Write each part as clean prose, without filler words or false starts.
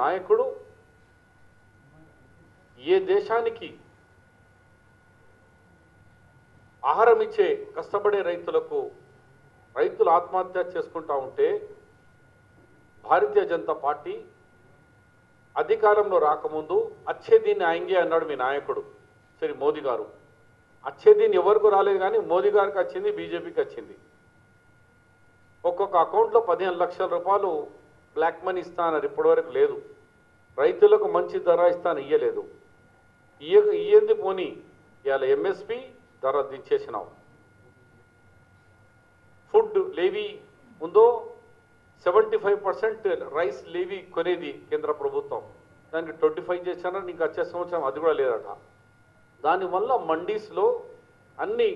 నాయకుడు ఏ దేశానికి ఆహారం ఇచ్చే కష్టపడే రైతులు ఆత్మహత్య చేసుకుంటా ఉంటే భారతీయ జనతా పార్టీ అధికారంలో రాకముందు అచ్చే దీన్ని ఆయంగే అన్నాడు మీ నాయకుడు శ్రీ మోదీ గారు. అచ్చే దీన్ని ఎవరికి రాలేదు, కానీ మోదీ గారికి వచ్చింది, బీజేపీకి వచ్చింది. ఒక్కొక్క అకౌంట్లో 15 లక్షల రూపాయలు బ్లాక్ మనీ ఇస్తానన్నారు, ఇప్పటివరకు లేదు. రైతులకు మంచి ధర ఇస్తాను, ఇయ్యలేదు. ఇయ్యంది పోనీ ఇవాళ ఎంఎస్పి ధర దించేసినావు. ఫుడ్ లేవీ ఉందో 75% రైస్ లేవీ కొనేది కేంద్ర ప్రభుత్వం, దానికి 25 చేశారని ఇంకా వచ్చే సంవత్సరం అది కూడా లేదట. దానివల్ల మండీస్లో అన్ని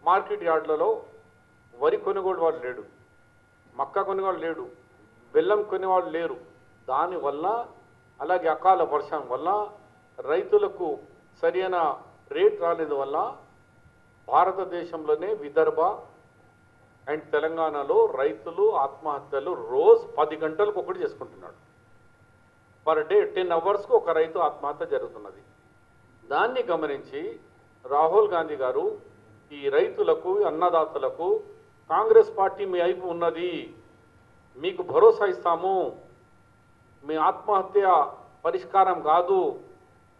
మార్కెట్ యార్డ్లలో వరి కొనుగోలు వాళ్ళు లేడు, మక్క కొనుగోలు లేడు, బెల్లం కొనేవాళ్ళు లేరు. దానివల్ల అలాగే అకాల వర్షం వల్ల రైతులకు సరైన రేట్ రాలేదు వల్ల భారతదేశంలోనే విదర్భ అండ్ తెలంగాణలో రైతులు ఆత్మహత్యలు రోజు 10 గంటలకు ఒకటి చేసుకుంటున్నాడు. పర్ డే 10 అవర్స్కు ఒక రైతు ఆత్మహత్య జరుగుతున్నది. దాన్ని గమనించి రాహుల్ గాంధీ గారు ఈ రైతులకు అన్నదాతలకు కాంగ్రెస్ పార్టీ మీ వైపు ఉన్నది, మీకు భరోసా ఇస్తాము, మీ ఆత్మహత్య పరిష్కారం కాదు,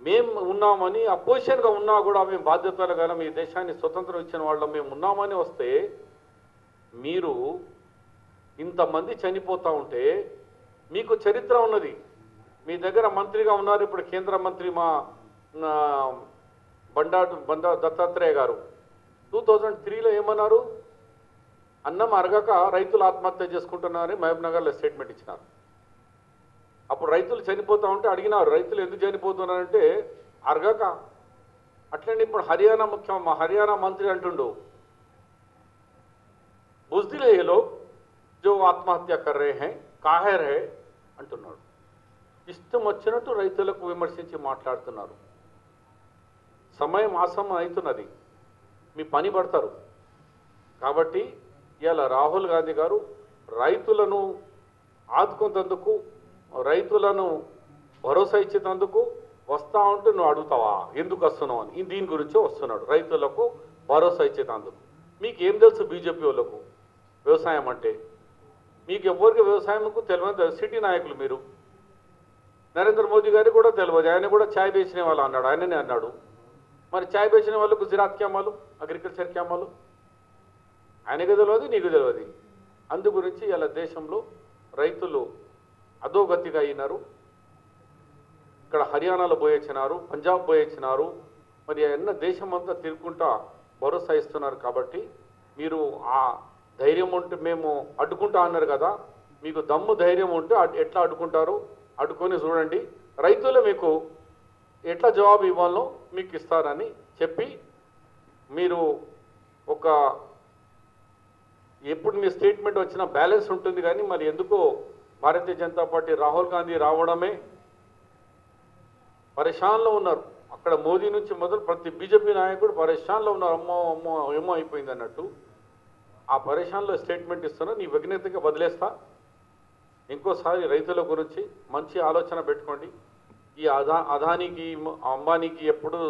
మేము ఉన్నామని అపోజిషన్గా ఉన్నా కూడా మేము బాధ్యతలు గల మీ దేశాన్ని స్వతంత్రం ఇచ్చిన వాళ్ళం మేము ఉన్నామని వస్తే మీరు ఇంతమంది చనిపోతూ ఉంటే మీకు చరిత్ర ఉన్నది. మీ దగ్గర మంత్రిగా ఉన్నారు ఇప్పుడు కేంద్ర మంత్రి మా బండా దత్తాత్రేయ గారు. 2003లో ఏమన్నారు? అన్నం అరగక రైతులు ఆత్మహత్య చేసుకుంటున్నారని మహబూబ్నగర్లో స్టేట్మెంట్ ఇచ్చినారు. అప్పుడు రైతులు చనిపోతూ ఉంటే అడిగినారు, రైతులు ఎందుకు చనిపోతున్నారంటే అరగక. అట్లనే ఇప్పుడు హర్యానా మంత్రి అంటుండు, బుజ్దిల్ ఏ లోగ్ జో ఆత్మహత్య కర్ రహే హై కాహే రహే అంటున్నాడు. ఇష్టం వచ్చినట్టు రైతులకు విమర్శించి మాట్లాడుతున్నారు. సమయం ఆసమం అవుతున్నది, మీ పని పడతారు. కాబట్టి ఇవాళ రాహుల్ గాంధీ గారు రైతులను ఆదుకున్నందుకు, రైతులను భరోసా ఇచ్చేందుకు వస్తా ఉంటే నువ్వు అడుగుతావా ఎందుకు వస్తున్నావు అని, దీని గురించే వస్తున్నాడు. రైతులకు భరోసా ఇచ్చేందుకు. మీకు ఏం తెలుసు బీజేపీ వాళ్ళకు వ్యవసాయం అంటే? మీకు ఎవరికి వ్యవసాయంకు తెలియదు, సిటీ నాయకులు మీరు. నరేంద్ర మోదీ గారికి కూడా తెలియదు, ఆయన కూడా ఛాయ్ బేచిన వాళ్ళు అన్నాడు, ఆయననే అన్నాడు. మరి ఛాయ్ బేచిన వాళ్ళు గుజరాత్ క్యామాలు, అగ్రికల్చర్ క్యామాలు ఆయనకు తెలియదు, నీకు తెలియదు. అందు గురించి ఇలా దేశంలో రైతులు అధోగతిగా అయినారు. ఇక్కడ హర్యానాలో పోయొచ్చినారు, పంజాబ్ పోయొచ్చినారు, మరి అన్న దేశం అంతా తిరుగుకుంటా భరోసా ఇస్తున్నారు. కాబట్టి మీరు ఆ ధైర్యం ఉంటే మేము అడ్డుకుంటా అన్నారు కదా, మీకు దమ్ము ధైర్యం ఉంటే ఎట్లా అడ్డుకుంటారు అడ్డుకొని చూడండి. రైతులు మీకు ఎట్లా జవాబు ఇవ్వాలో మీకు ఇస్తారని చెప్పి మీరు ఒక ఎప్పుడు మీ స్టేట్మెంట్ వచ్చిన బ్యాలెన్స్ ఉంటుంది. కానీ మరి ఎందుకో భారతీయ జనతా పార్టీ రాహుల్ గాంధీ రావడమే పరేషాన్లో ఉన్నారు. అక్కడ మోదీ నుంచి మొదలు ప్రతి బీజేపీ నాయకుడు పరేషాన్లో ఉన్నారు. అమ్మో అమ్మో ఏమో అయిపోయింది అన్నట్టు ఆ పరేషాన్లో స్టేట్మెంట్ ఇస్తున్నా. నీ విఘ్నతగా వదిలేస్తా. ఇంకోసారి రైతుల గురించి మంచి ఆలోచన పెట్టుకోండి. ఈ అదానికి అంబానీకి ఎప్పుడు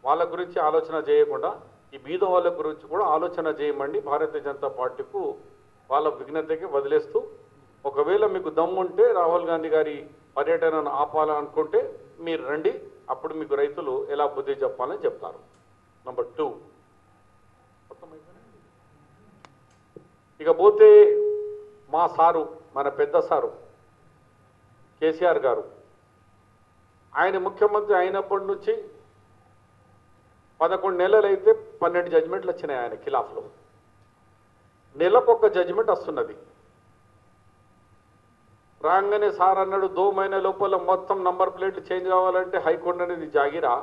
వాళ్ళ గురించి ఆలోచన చేయకుండా ఈ బీద వాళ్ళ గురించి కూడా ఆలోచన చేయమండి. భారతీయ జనతా పార్టీకు వాళ్ళ విఘ్నతకి వదిలేస్తూ, ఒకవేళ మీకు దమ్ముంటే రాహుల్ గాంధీ గారి పర్యటనను ఆపాలనుకుంటే మీరు రండి, అప్పుడు మీకు రైతులు ఎలా బుద్ధి చెప్పాలని చెప్తారు. నంబర్ 2 ఇకపోతే మా సారు, మన పెద్ద సారు కేసీఆర్ గారు, ఆయన ముఖ్యమంత్రి అయినప్పటి నుంచి 11 నెలలు అయితే 12 జడ్జిమెంట్లు వచ్చినాయి ఆయన ఖిలాఫ్లో. నెలకొక జడ్జిమెంట్ వస్తున్నది. రాగానే సార్ అన్నాడు 2 మहीने లోపల మొత్తం నంబర్ ప్లేట్లు చేంజ్ కావాలంటే హైకోర్టు అనేది జాగిరా,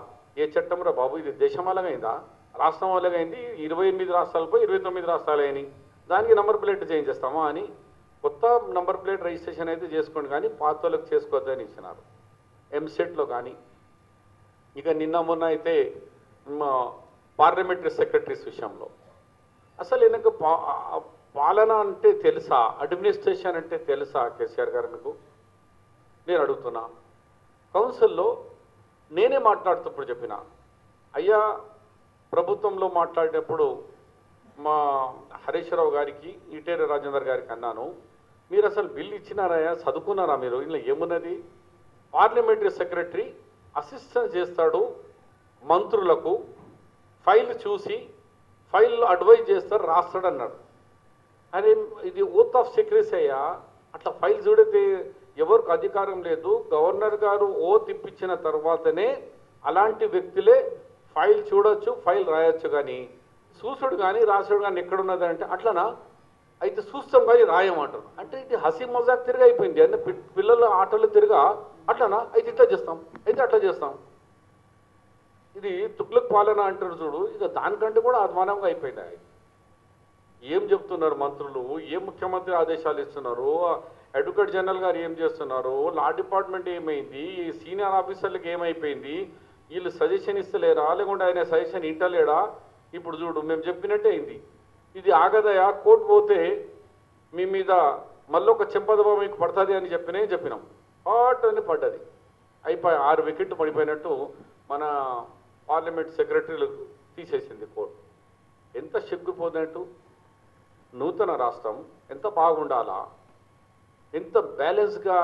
ఏ చట్టం రా బాబు, ఇది దేశం అలాగైందా, రాష్ట్రం అలాగైంది, 28 రాష్ట్రాలపై 29 రాష్ట్రాలు అయినాయి, దానికి నంబర్ ప్లేట్ చేంజ్ చేస్తామా అని కొత్త నంబర్ ప్లేట్ రిజిస్ట్రేషన్ అయితే చేసుకోండి కానీ పాత వాళ్ళకి చేసుకోవద్దని ఇచ్చినారు. ఎంసెట్లో కానీ ఇక నిన్న మొన్న అయితే పార్లమెంటరీ సెక్రటరీస్ విషయంలో అసలు ఈయనకు పాలన అంటే తెలుసా, అడ్మినిస్ట్రేషన్ అంటే తెలుసా కేసీఆర్ గారు? మీకు నేను అడుగుతున్నా. కౌన్సిల్లో నేనే మాట్లాడుతున్నప్పుడు చెప్పిన, అయ్యా ప్రభుత్వంలో మాట్లాడినప్పుడు మా హరీష్ రావు గారికి, ఈటేర రాజేందర్ గారికి అన్నాను, మీరు అసలు బిల్లు ఇచ్చినారా, చదువుకున్నారా మీరు, ఇందులో ఏమున్నది? పార్లమెంటరీ సెక్రటరీ అసిస్టెంట్ చేస్తాడు మంత్రులకు, ఫైల్ చూసి ఫైల్ అడ్వైజ్ చేస్తారు, రాస్తాడు అన్నాడు. అరే ఇది ఓత్ ఆఫ్ సెక్రటరీ అయ్యా, అట్లా ఫైల్ చూడితే ఎవరికి అధికారం లేదు. గవర్నర్ గారు ఓత్ ఇప్పించిన తర్వాతనే అలాంటి వ్యక్తులే ఫైల్ చూడొచ్చు, ఫైల్ రాయొచ్చు. కానీ చూసుడు కానీ రాసుడు కానీ ఎక్కడున్నది అంటే, అట్లనా అయితే చూస్తాం కానీ రాయమంటారు. అంటే ఇది హసీ మజాక్ తిరిగి అయిపోయింది. అంటే పిల్లల ఆటలు తిరిగా, అట్లనా అయితే ఇట్లా చేస్తాం, అయితే అట్లా చేస్తాం. ఇది తుగ్లక్ పాలన అంటారు చూడు, ఇక దానికంటే కూడా అధ్వానంగా అయిపోయినాయి. ఏం చెప్తున్నారు మంత్రులు, ఏం ముఖ్యమంత్రి ఆదేశాలు ఇస్తున్నారు, అడ్వకేట్ జనరల్ గారు ఏం చేస్తున్నారు, లా డిపార్ట్మెంట్ ఏమైంది, సీనియర్ ఆఫీసర్లకు ఏమైపోయింది, వీళ్ళు సజెషన్ ఇస్తలేరా, లేకుంటే ఆయన సజెషన్ ఇంటలేడా? ఇప్పుడు చూడు, మేము చెప్పినట్టే అయింది. ఇది ఆగదయా, కోర్టు పోతే మీ మీద మళ్ళీ ఒక చెంపదబా మీకు పడుతుంది అని చెప్పినాం. పాట్ అని పడ్డది, అయిపోయి 6 వికెట్లు పడిపోయినట్టు మన పార్లమెంట్ సెక్రటరీలు తీసేసింది కోర్టు. ఎంత సిగ్గుపోయినట్టు. నూతన రాష్ట్రం ఎంత బాగుండాలా, ఎంత బ్యాలెన్స్గా